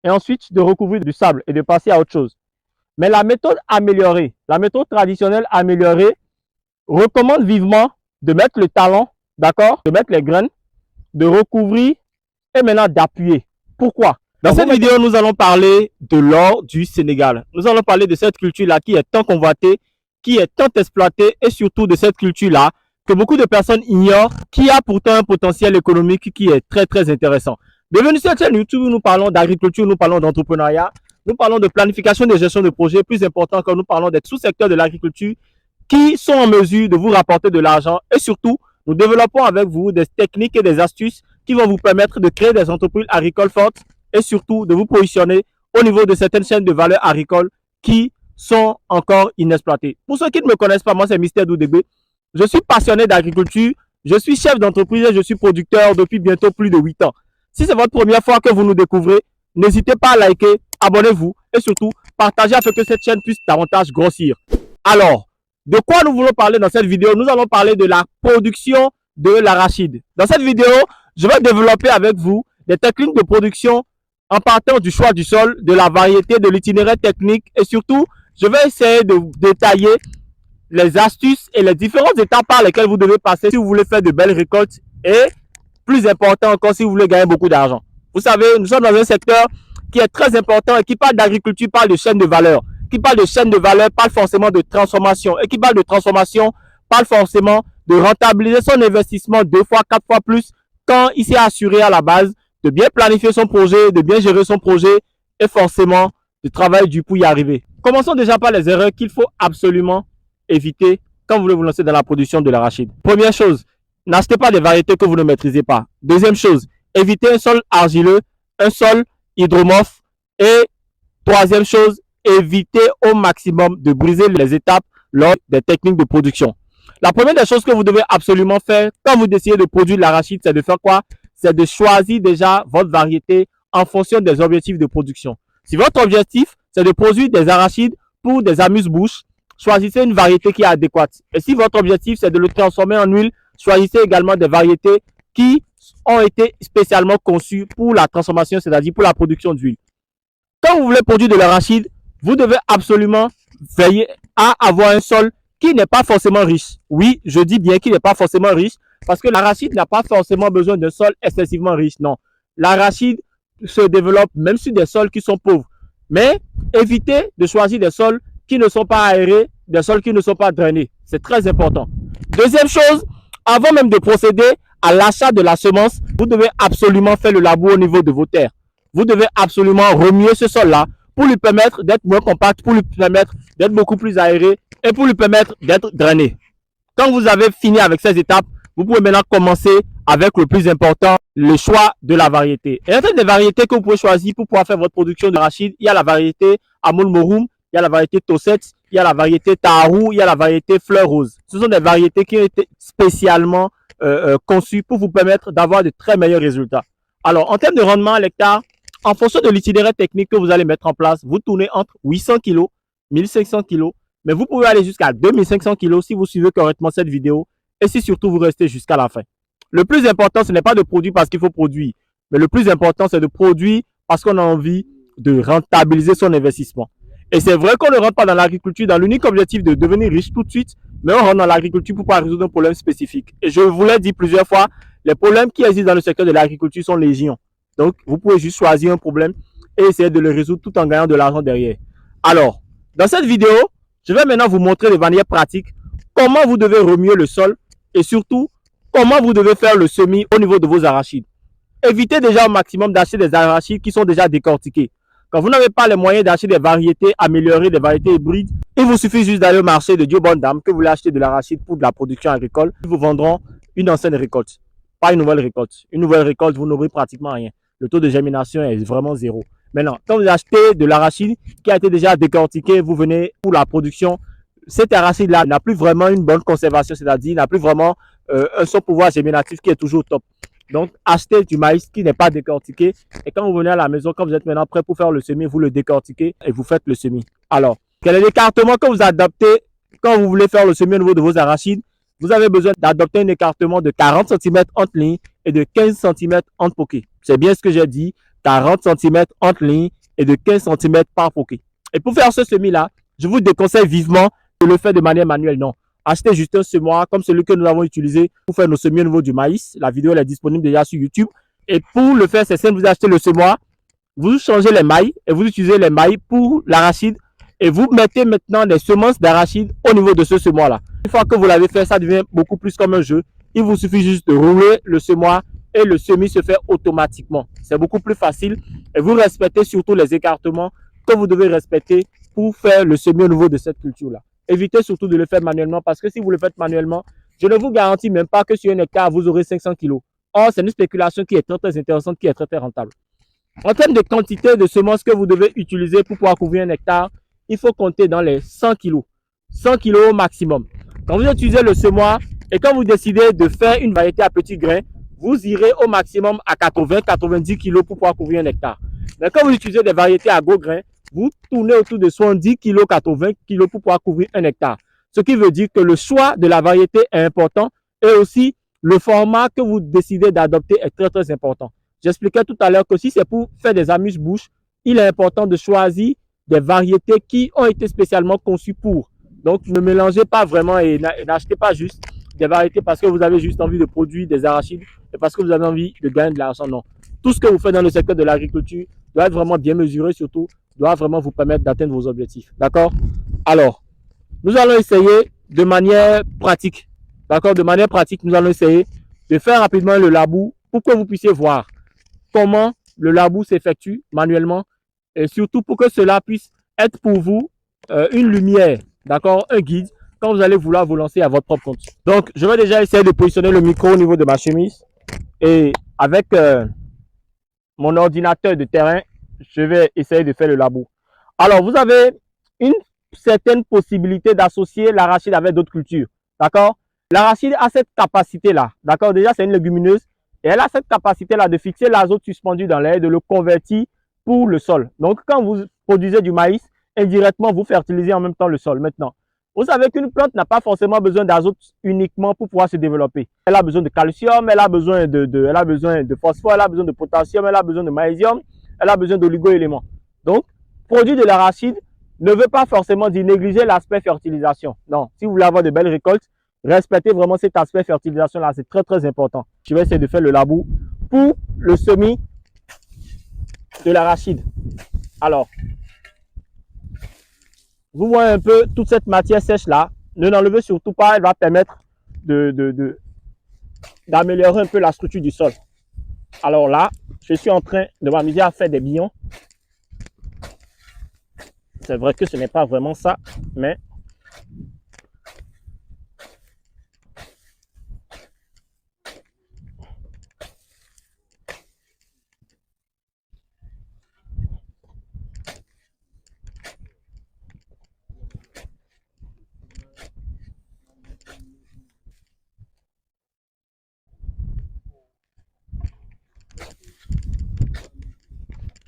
et ensuite de recouvrir du sable et de passer à autre chose. Mais la méthode améliorée, la méthode traditionnelle améliorée recommande vivement de mettre le talon, d'accord, de mettre les graines, de recouvrir et maintenant d'appuyer. Pourquoi? Dans cette vidéo, nous allons parler de l'or du Sénégal. Nous allons parler de cette culture-là qui est tant convoitée, qui est tant exploitée et surtout de cette culture-là que beaucoup de personnes ignorent, qui a pourtant un potentiel économique qui est très très intéressant. Bienvenue sur cette chaîne YouTube où nous parlons d'agriculture, nous parlons d'entrepreneuriat, nous parlons de planification et de gestion de projets. Plus important encore, nous parlons des sous-secteurs de l'agriculture qui sont en mesure de vous rapporter de l'argent et surtout, nous développons avec vous des techniques et des astuces qui vont vous permettre de créer des entreprises agricoles fortes et surtout de vous positionner au niveau de certaines chaînes de valeur agricole qui sont encore inexploitées. Pour ceux qui ne me connaissent pas, moi c'est Mister Doudégbé. Je suis passionné d'agriculture, je suis chef d'entreprise et je suis producteur depuis bientôt plus de 8 ans. Si c'est votre première fois que vous nous découvrez, n'hésitez pas à liker, abonnez-vous et surtout partagez afin que cette chaîne puisse davantage grossir. Alors, de quoi nous voulons parler dans cette vidéo? Nous allons parler de la production de l'arachide. Dans cette vidéo, je vais développer avec vous des techniques de production en partant du choix du sol, de la variété, de l'itinéraire technique et surtout, je vais essayer de détailler les astuces et les différentes étapes par lesquelles vous devez passer si vous voulez faire de belles récoltes et plus important encore si vous voulez gagner beaucoup d'argent. Vous savez, nous sommes dans un secteur qui est très important et qui parle d'agriculture, parle de chaîne de valeur. Qui parle de chaîne de valeur parle forcément de transformation et qui parle de transformation parle forcément de rentabiliser son investissement 2 fois, 4 fois plus quand il s'est assuré à la base de bien planifier son projet, de bien gérer son projet et forcément de travailler dur pour y arriver. Commençons déjà par les erreurs qu'il faut absolument éviter quand vous voulez vous lancer dans la production de l'arachide. Première chose, n'achetez pas des variétés que vous ne maîtrisez pas. Deuxième chose, évitez un sol argileux, un sol hydromorphe et troisième chose, évitez au maximum de briser les étapes lors des techniques de production. La première des choses que vous devez absolument faire quand vous décidez de produire l'arachide, c'est de faire quoi? C'est de choisir déjà votre variété en fonction des objectifs de production. Si votre objectif, c'est de produire des arachides pour des amuse-bouches, choisissez une variété qui est adéquate. Et si votre objectif, c'est de le transformer en huile, choisissez également des variétés qui ont été spécialement conçues pour la transformation, c'est-à-dire pour la production d'huile. Quand vous voulez produire de l'arachide, vous devez absolument veiller à avoir un sol qui n'est pas forcément riche. Oui, je dis bien qu'il n'est pas forcément riche parce que l'arachide n'a pas forcément besoin d'un sol excessivement riche. Non, l'arachide se développe même sur des sols qui sont pauvres. Mais évitez de choisir des sols qui ne sont pas aérés, des sols qui ne sont pas drainés. C'est très important. Deuxième chose, avant même de procéder à l'achat de la semence, vous devez absolument faire le labour au niveau de vos terres. Vous devez absolument remuer ce sol-là pour lui permettre d'être moins compact, pour lui permettre d'être beaucoup plus aéré et pour lui permettre d'être drainé. Quand vous avez fini avec ces étapes, vous pouvez maintenant commencer avec le plus important, le choix de la variété. Et entre les variétés que vous pouvez choisir pour pouvoir faire votre production d'arachide, il y a la variété Amol Morum, il y a la variété Tosset, il y a la variété Taharou, il y a la variété Fleur Rose. Ce sont des variétés qui ont été spécialement conçues pour vous permettre d'avoir de très meilleurs résultats. Alors, en termes de rendement à l'hectare, en fonction de l'itinéraire technique que vous allez mettre en place, vous tournez entre 800 kg, 1500 kg, mais vous pouvez aller jusqu'à 2500 kg si vous suivez correctement cette vidéo et si surtout vous restez jusqu'à la fin. Le plus important, ce n'est pas de produire parce qu'il faut produire, mais le plus important, c'est de produire parce qu'on a envie de rentabiliser son investissement. Et c'est vrai qu'on ne rentre pas dans l'agriculture dans l'unique objectif de devenir riche tout de suite, mais on rentre dans l'agriculture pour pouvoir résoudre un problème spécifique. Et je vous l'ai dit plusieurs fois, les problèmes qui existent dans le secteur de l'agriculture sont légion. Donc, vous pouvez juste choisir un problème et essayer de le résoudre tout en gagnant de l'argent derrière. Alors, dans cette vidéo, je vais maintenant vous montrer de manière pratique comment vous devez remuer le sol et surtout, comment vous devez faire le semis au niveau de vos arachides. Évitez déjà au maximum d'acheter des arachides qui sont déjà décortiqués. Quand vous n'avez pas les moyens d'acheter des variétés améliorées, des variétés hybrides, il vous suffit juste d'aller au marché de Dieu bonne dame que vous voulez acheter de l'arachide pour de la production agricole. Ils vous vendront une ancienne récolte, pas une nouvelle récolte. Une nouvelle récolte, vous n'aurez pratiquement rien. Le taux de germination est vraiment zéro. Maintenant, quand vous achetez de l'arachide qui a été déjà décortiqué, vous venez pour la production, cet arachide-là n'a plus vraiment une bonne conservation, c'est-à-dire n'a plus vraiment son pouvoir germinatif qui est toujours top. Donc, achetez du maïs qui n'est pas décortiqué et quand vous venez à la maison, quand vous êtes maintenant prêt pour faire le semis, vous le décortiquez et vous faites le semis. Alors, quel est l'écartement que vous adoptez quand vous voulez faire le semis au niveau de vos arachides? Vous avez besoin d'adopter un écartement de 40 cm entre lignes et de 15 cm entre poquets. C'est bien ce que j'ai dit. 40 cm entre lignes et de 15 cm par poquet. Et pour faire ce semis-là, je vous déconseille vivement de le faire de manière manuelle. Non. Achetez juste un semoir comme celui que nous avons utilisé pour faire nos semis au niveau du maïs. La vidéo elle est disponible déjà sur YouTube. Et pour le faire, c'est simple, vous achetez le semoir, vous changez les mailles et vous utilisez les mailles pour l'arachide et vous mettez maintenant des semences d'arachide au niveau de ce semoir-là. Une fois que vous l'avez fait, ça devient beaucoup plus comme un jeu. Il vous suffit juste de rouler le semoir et le semis se fait automatiquement. C'est beaucoup plus facile et vous respectez surtout les écartements que vous devez respecter pour faire le semis au niveau de cette culture-là. Évitez surtout de le faire manuellement parce que si vous le faites manuellement, je ne vous garantis même pas que sur un hectare, vous aurez 500 kg. Or, c'est une spéculation qui est très intéressante, qui est très rentable. En termes de quantité de semences que vous devez utiliser pour pouvoir couvrir un hectare, il faut compter dans les 100 kg. 100 kg au maximum. Quand vous utilisez le semoir et quand vous décidez de faire une variété à petits grains, vous irez au maximum à 80-90 kg pour pouvoir couvrir un hectare. Mais quand vous utilisez des variétés à gros grains, vous tournez autour de 70 kg, 80 kg pour pouvoir couvrir un hectare. Ce qui veut dire que le choix de la variété est important et aussi le format que vous décidez d'adopter est très important. J'expliquais tout à l'heure que si c'est pour faire des amuse-bouches, il est important de choisir des variétés qui ont été spécialement conçues pour. Donc, ne mélangez pas vraiment et n'achetez pas juste des variétés parce que vous avez juste envie de produire des arachides et parce que vous avez envie de gagner de l'argent. Non. Tout ce que vous faites dans le secteur de l'agriculture doit être vraiment bien mesuré, surtout, doit vraiment vous permettre d'atteindre vos objectifs. D'accord? Alors, nous allons essayer de manière pratique. D'accord? De manière pratique, nous allons essayer de faire rapidement le labour pour que vous puissiez voir comment le labour s'effectue manuellement et surtout pour que cela puisse être pour vous une lumière, d'accord, un guide quand vous allez vouloir vous lancer à votre propre compte. Donc, je vais déjà essayer de positionner le micro au niveau de ma chemise et avec mon ordinateur de terrain, je vais essayer de faire le labour. Alors, vous avez une certaine possibilité d'associer l'arachide avec d'autres cultures, d'accord? L'arachide a cette capacité-là, d'accord? Déjà, c'est une légumineuse et elle a cette capacité-là de fixer l'azote suspendu dans l'air et de le convertir pour le sol. Donc, quand vous produisez du maïs, indirectement, vous fertilisez en même temps le sol. Maintenant, vous savez qu'une plante n'a pas forcément besoin d'azote uniquement pour pouvoir se développer. Elle a besoin de calcium, elle a besoin de phosphore, elle a besoin de potassium, elle a besoin de magnésium, elle a besoin d'oligo-éléments. Donc, produire de l'arachide ne veut pas forcément dire négliger l'aspect fertilisation. Non, si vous voulez avoir de belles récoltes, respectez vraiment cet aspect fertilisation-là, c'est très important. Je vais essayer de faire le labour pour le semis de l'arachide. Alors, vous voyez un peu toute cette matière sèche-là, ne l'enlevez surtout pas, elle va permettre d'améliorer un peu la structure du sol. Alors là, je suis en train de m'amuser à faire des billons. C'est vrai que ce n'est pas vraiment ça, mais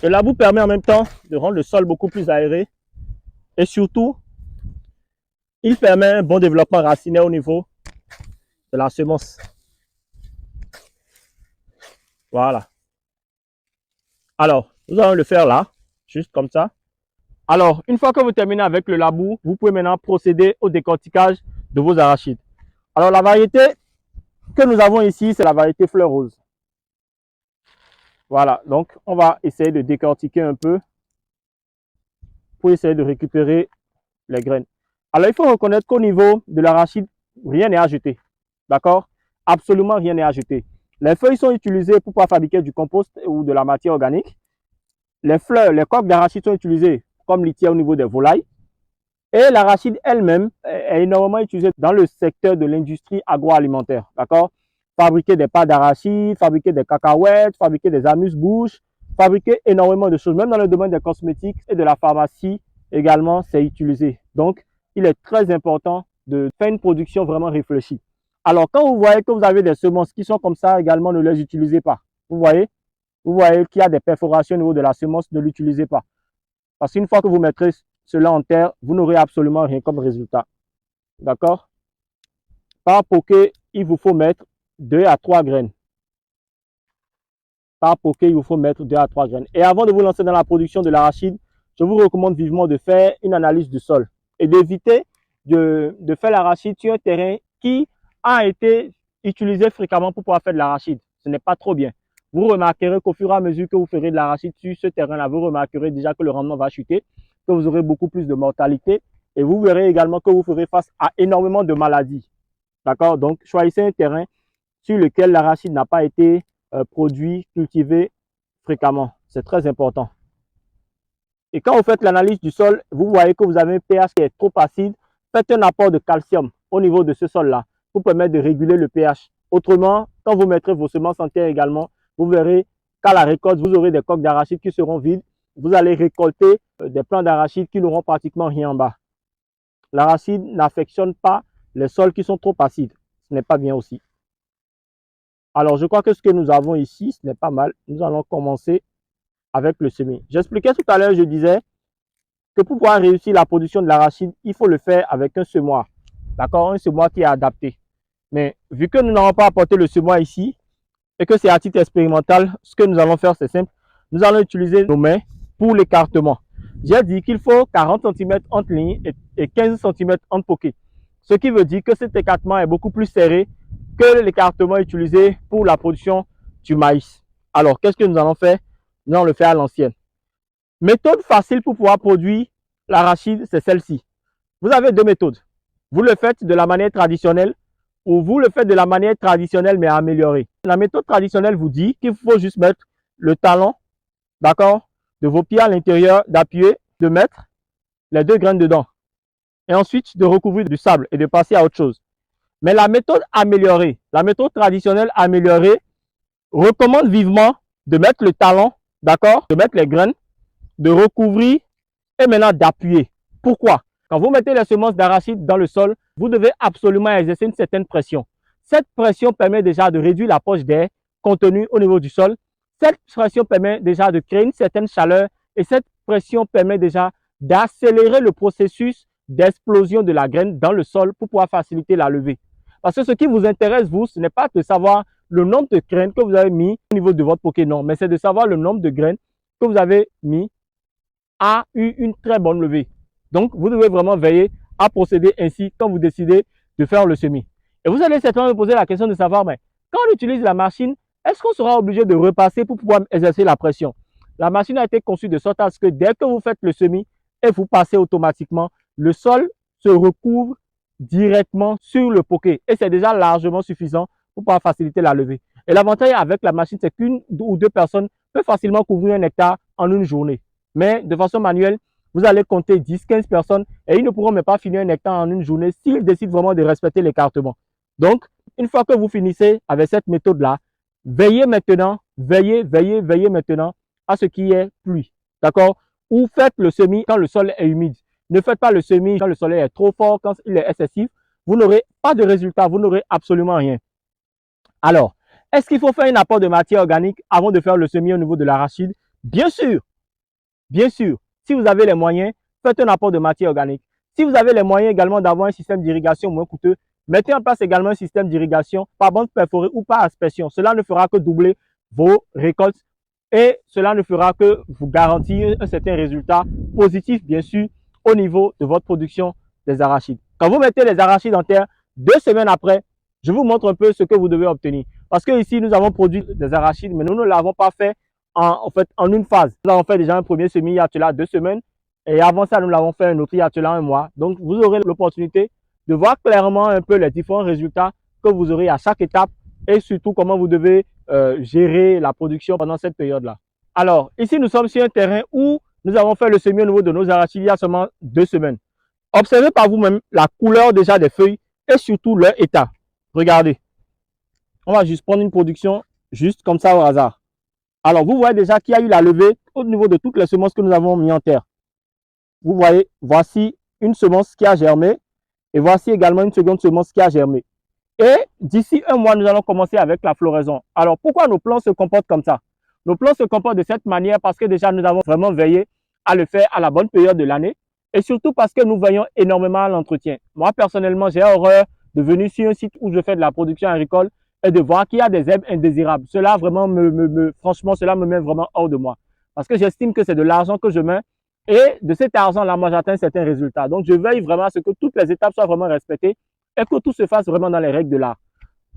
le labour permet en même temps de rendre le sol beaucoup plus aéré et surtout, il permet un bon développement racinaire au niveau de la semence. Voilà. Alors, nous allons le faire là, juste comme ça. Alors, une fois que vous terminez avec le labour, vous pouvez maintenant procéder au décortiquage de vos arachides. Alors, la variété que nous avons ici, c'est la variété fleur rose. Voilà, donc on va essayer de décortiquer un peu pour essayer de récupérer les graines. Alors, il faut reconnaître qu'au niveau de l'arachide, rien n'est à jeter. D'accord? Absolument rien n'est à jeter. Les feuilles sont utilisées pour pouvoir fabriquer du compost ou de la matière organique. Les fleurs, les coques d'arachide sont utilisées comme litière au niveau des volailles. Et l'arachide elle-même est énormément utilisée dans le secteur de l'industrie agroalimentaire. D'accord? Fabriquer des pâtes d'arachide, fabriquer des cacahuètes, fabriquer des amuse-bouches, fabriquer énormément de choses. Même dans le domaine des cosmétiques et de la pharmacie également, c'est utilisé. Donc, il est très important de faire une production vraiment réfléchie. Alors, quand vous voyez que vous avez des semences qui sont comme ça, également, ne les utilisez pas. Vous voyez qu'il y a des perforations au niveau de la semence, ne l'utilisez pas. Parce qu'une fois que vous mettrez cela en terre, vous n'aurez absolument rien comme résultat. D'accord? Par poquet, il vous faut mettre 2 à 3 graines. Par poké, il vous faut mettre 2 à 3 graines. Et avant de vous lancer dans la production de l'arachide, je vous recommande vivement de faire une analyse du sol et d'éviter de faire l'arachide sur un terrain qui a été utilisé fréquemment pour pouvoir faire de l'arachide. Ce n'est pas trop bien. Vous remarquerez qu'au fur et à mesure que vous ferez de l'arachide sur ce terrain-là, vous remarquerez déjà que le rendement va chuter, que vous aurez beaucoup plus de mortalité et vous verrez également que vous ferez face à énormément de maladies. D'accord? Donc, choisissez un terrain sur lequel l'arachide n'a pas été produit, cultivé fréquemment. C'est très important. Et quand vous faites l'analyse du sol, vous voyez que vous avez un pH qui est trop acide. Faites un apport de calcium au niveau de ce sol-là pour permettre de réguler le pH. Autrement, quand vous mettrez vos semences en terre également, vous verrez qu'à la récolte, vous aurez des coques d'arachide qui seront vides. Vous allez récolter des plants d'arachide qui n'auront pratiquement rien en bas. L'arachide n'affectionne pas les sols qui sont trop acides. Ce n'est pas bien aussi. Alors, je crois que ce que nous avons ici, ce n'est pas mal. Nous allons commencer avec le semis. J'expliquais tout à l'heure, je disais que pour pouvoir réussir la production de l'arachide, il faut le faire avec un semoir. D'accord? Un semoir qui est adapté. Mais vu que nous n'avons pas apporté le semoir ici et que c'est à titre expérimental, ce que nous allons faire, c'est simple. Nous allons utiliser nos mains pour l'écartement. J'ai dit qu'il faut 40 cm entre lignes et 15 cm entre poquets. Ce qui veut dire que cet écartement est beaucoup plus serré que l'écartement utilisé pour la production du maïs. Alors, qu'est-ce que nous allons faire? Nous allons le faire à l'ancienne. Méthode facile pour pouvoir produire l'arachide, c'est celle-ci. Vous avez deux méthodes. Vous le faites de la manière traditionnelle ou vous le faites de la manière traditionnelle mais améliorée. La méthode traditionnelle vous dit qu'il faut juste mettre le talon, d'accord, de vos pieds à l'intérieur, d'appuyer, de mettre les 2 graines dedans et ensuite de recouvrir du sable et de passer à autre chose. Mais la méthode améliorée, la méthode traditionnelle améliorée recommande vivement de mettre le talon, d'accord, de mettre les graines, de recouvrir et maintenant d'appuyer. Pourquoi? Quand vous mettez les semences d'arachide dans le sol, vous devez absolument exercer une certaine pression. Cette pression permet déjà de réduire la poche d'air contenue au niveau du sol. Cette pression permet déjà de créer une certaine chaleur et cette pression permet déjà d'accélérer le processus d'explosion de la graine dans le sol pour pouvoir faciliter la levée. Parce que ce qui vous intéresse, vous, ce n'est pas de savoir le nombre de graines que vous avez mis au niveau de votre poké, non, mais c'est de savoir le nombre de graines que vous avez mis a eu une très bonne levée. Donc, vous devez vraiment veiller à procéder ainsi quand vous décidez de faire le semis. Et vous allez certainement me poser la question de savoir, mais quand on utilise la machine, est-ce qu'on sera obligé de repasser pour pouvoir exercer la pression? La machine a été conçue de sorte à ce que dès que vous faites le semis et vous passez automatiquement, le sol se recouvre directement sur le poké et c'est déjà largement suffisant pour pouvoir faciliter la levée. Et l'avantage avec la machine, c'est qu'une ou deux personnes peuvent facilement couvrir un hectare en une journée. Mais de façon manuelle, vous allez compter 10-15 personnes et ils ne pourront même pas finir un hectare en une journée s'ils décident vraiment de respecter l'écartement. Donc, une fois que vous finissez avec cette méthode-là, veillez maintenant, veillez maintenant à ce qui est pluie. D'accord? Ou faites le semis quand le sol est humide. Ne faites pas le semis quand le soleil est trop fort, quand il est excessif. Vous n'aurez pas de résultat, vous n'aurez absolument rien. Alors, est-ce qu'il faut faire un apport de matière organique avant de faire le semis au niveau de l'arachide? Bien sûr. Bien sûr. Si vous avez les moyens, faites un apport de matière organique. Si vous avez les moyens également d'avoir un système d'irrigation moins coûteux, mettez en place également un système d'irrigation par bande perforée ou par aspersion. Cela ne fera que doubler vos récoltes et cela ne fera que vous garantir un certain résultat positif, bien sûr, au niveau de votre production des arachides. Quand vous mettez les arachides en terre, 2 semaines après, je vous montre un peu ce que vous devez obtenir. Parce que ici, nous avons produit des arachides, mais nous ne l'avons pas fait en une phase. Nous avons fait déjà un premier semis il y a cela 2 semaines. Et avant ça, nous l'avons fait un autre il y a cela 1 mois. Donc, vous aurez l'opportunité de voir clairement un peu les différents résultats que vous aurez à chaque étape et surtout comment vous devez gérer la production pendant cette période-là. Alors, ici, nous sommes sur un terrain où nous avons fait le semis au niveau de nos arachides il y a seulement 2 semaines. Observez par vous-même la couleur déjà des feuilles et surtout leur état. Regardez. On va juste prendre une production juste comme ça au hasard. Alors, vous voyez déjà qu'il y a eu la levée au niveau de toutes les semences que nous avons mis en terre. Vous voyez, voici une semence qui a germé et voici également une seconde semence qui a germé. Et d'ici 1 mois, nous allons commencer avec la floraison. Alors, pourquoi nos plants se comportent comme ça? Nos plants se comportent de cette manière parce que déjà, nous avons vraiment veillé à le faire à la bonne période de l'année et surtout parce que nous veillons énormément à l'entretien. Moi, personnellement, j'ai horreur de venir sur un site où je fais de la production agricole et de voir qu'il y a des herbes indésirables. Cela vraiment franchement, cela me met vraiment hors de moi. Parce que j'estime que c'est de l'argent que je mets et de cet argent-là, moi, j'atteins certains résultats. Donc, je veille vraiment à ce que toutes les étapes soient vraiment respectées et que tout se fasse vraiment dans les règles de l'art.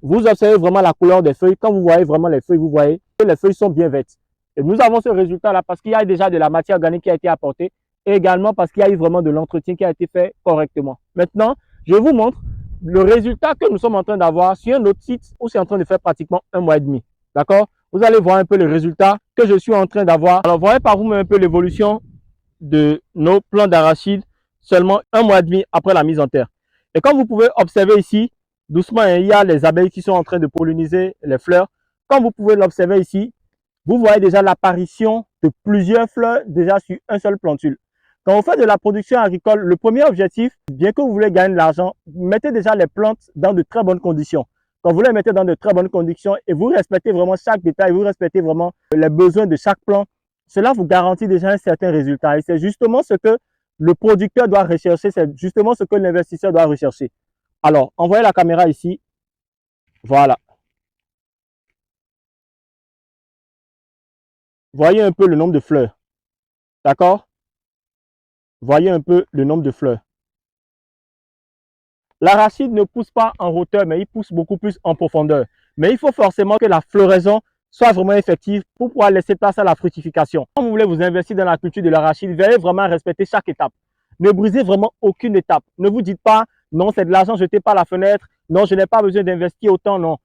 Vous observez vraiment la couleur des feuilles. Quand vous voyez vraiment les feuilles, vous voyez que les feuilles sont bien vertes. Et nous avons ce résultat-là parce qu'il y a déjà de la matière organique qui a été apportée et également parce qu'il y a eu vraiment de l'entretien qui a été fait correctement. Maintenant, je vous montre le résultat que nous sommes en train d'avoir sur un autre site où c'est en train de faire pratiquement 1 mois et demi. D'accord? Vous allez voir un peu le résultat que je suis en train d'avoir. Alors, voyez par vous-même un peu l'évolution de nos plants d'arachide seulement 1 mois et demi après la mise en terre. Et comme vous pouvez observer ici, doucement, il y a les abeilles qui sont en train de polliniser les fleurs. Comme vous pouvez l'observer ici, vous voyez déjà l'apparition de plusieurs fleurs déjà sur un seul plantule. Quand vous faites de la production agricole, le premier objectif, bien que vous voulez gagner de l'argent, mettez déjà les plantes dans de très bonnes conditions. Quand vous les mettez dans de très bonnes conditions et vous respectez vraiment chaque détail, vous respectez vraiment les besoins de chaque plant, cela vous garantit déjà un certain résultat. Et c'est justement ce que le producteur doit rechercher, c'est justement ce que l'investisseur doit rechercher. Alors, envoyez la caméra ici. Voilà. Voyez un peu le nombre de fleurs. D'accord? Voyez un peu le nombre de fleurs. L'arachide ne pousse pas en hauteur, mais il pousse beaucoup plus en profondeur. Mais il faut forcément que la floraison soit vraiment effective pour pouvoir laisser place à la fructification. Quand vous voulez vous investir dans la culture de l'arachide, veillez vraiment à respecter chaque étape. Ne brisez vraiment aucune étape. Ne vous dites pas, non, c'est de l'argent jeté par la fenêtre. Non, je n'ai pas besoin d'investir autant. Non.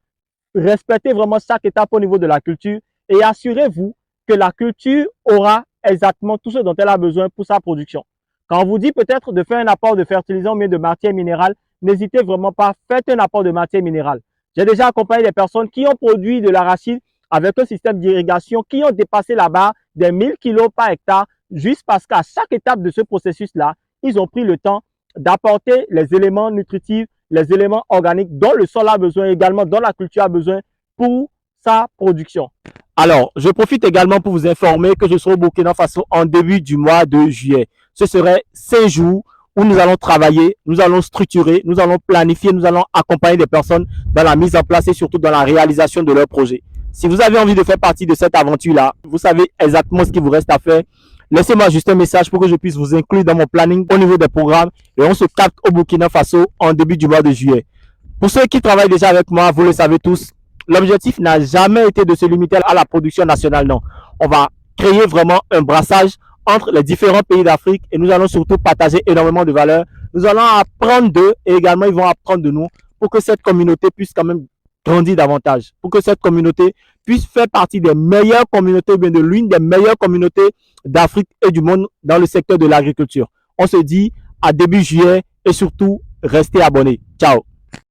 Respectez vraiment chaque étape au niveau de la culture et assurez-vous que la culture aura exactement tout ce dont elle a besoin pour sa production. Quand on vous dit peut-être de faire un apport de fertilisant ou bien de matière minérale, n'hésitez vraiment pas, faites un apport de matière minérale. J'ai déjà accompagné des personnes qui ont produit de l'arachide avec un système d'irrigation, qui ont dépassé la barre des 1000 kg par hectare, juste parce qu'à chaque étape de ce processus-là, ils ont pris le temps d'apporter les éléments nutritifs, les éléments organiques dont le sol a besoin, également dont la culture a besoin pour sa production. Alors, je profite également pour vous informer que je serai au Burkina Faso en début du mois de juillet. Ce serait 5 jours où nous allons travailler, nous allons structurer, nous allons planifier, nous allons accompagner des personnes dans la mise en place et surtout dans la réalisation de leurs projets. Si vous avez envie de faire partie de cette aventure-là, vous savez exactement ce qu'il vous reste à faire. Laissez-moi juste un message pour que je puisse vous inclure dans mon planning au niveau des programmes et on se capte au Burkina Faso en début du mois de juillet. Pour ceux qui travaillent déjà avec moi, vous le savez tous, l'objectif n'a jamais été de se limiter à la production nationale, non. On va créer vraiment un brassage entre les différents pays d'Afrique et nous allons surtout partager énormément de valeurs. Nous allons apprendre d'eux et également ils vont apprendre de nous pour que cette communauté puisse quand même grandir davantage, pour que cette communauté puisse faire partie des meilleures communautés, bien de l'une des meilleures communautés d'Afrique et du monde dans le secteur de l'agriculture. On se dit à début juillet et surtout restez abonnés. Ciao.